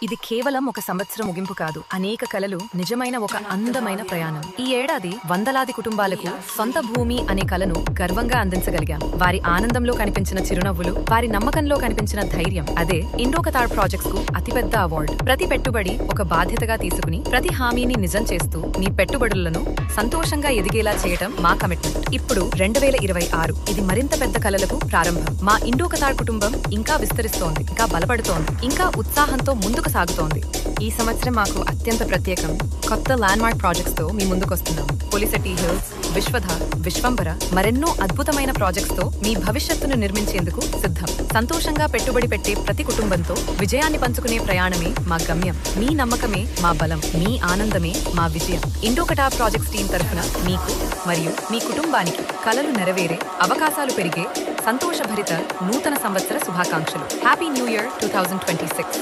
ఇది కేవలం ఒక సంవత్సరం ముగింపు కాదు, అనేక కలలు నిజమైన ఒక అందమైన ప్రయాణం. ఈ ఏడాది వందలాది కుటుంబాలకు సొంత భూమి అనే కలను గర్వంగా అందించగలిగాం. వారి ఆనందంలో కనిపించిన చిరునవ్వులు, వారి నమ్మకంలో కనిపించిన ధైర్యం, అదే ఇండోకతార్ ప్రాజెక్ట్స్ కు అతిపెద్ద అవార్డు. ప్రతి పెట్టుబడి ఒక బాధ్యతగా తీసుకుని ప్రతి హామీని నిజం చేస్తూ మీ పెట్టుబడులను సంతోషంగా ఎదిగేలా చేయటం మా కమిట్మెంట్. ఇప్పుడు 2026 ఇది మరింత పెద్ద కలలకు ప్రారంభం. మా ఇండోకతార్ కుటుంబం ఇంకా విస్తరిస్తోంది, ఇంకా బలపడుతోంది, ఇంకా ఉత్సాహంతో ముందుకు సాగుతోంది. ఈ సంవత్సరం మాకు అత్యంత ప్రత్యేకం. కొత్త ల్యాండ్మార్క్ ప్రాజెక్ట్స్ తో మీ ముందుకొస్తున్నాం. పులిసెట్టి హిల్స్, విశ్వధ, విశ్వంబర, మరెన్నో అద్భుతమైన ప్రాజెక్ట్స్ తో మీ భవిష్యత్తును నిర్మించేందుకు సిద్ధం. సంతోషంగా పెట్టుబడి పెట్టే ప్రతి కుటుంబంతో విజయాన్ని పంచుకునే ప్రయాణమే మా గమ్యం. మీ నమ్మకమే మా బలం, మీ ఆనందమే మా విజయం. ఇండోకటార్ ప్రాజెక్ట్స్ టీం తరఫున మీకు మరియు మీ కుటుంబానికి కలలు నెరవేరే, అవకాశాలు పెరిగే, సంతోషభరిత నూతన సంవత్సర శుభాకాంక్షలు. Happy new year 2026.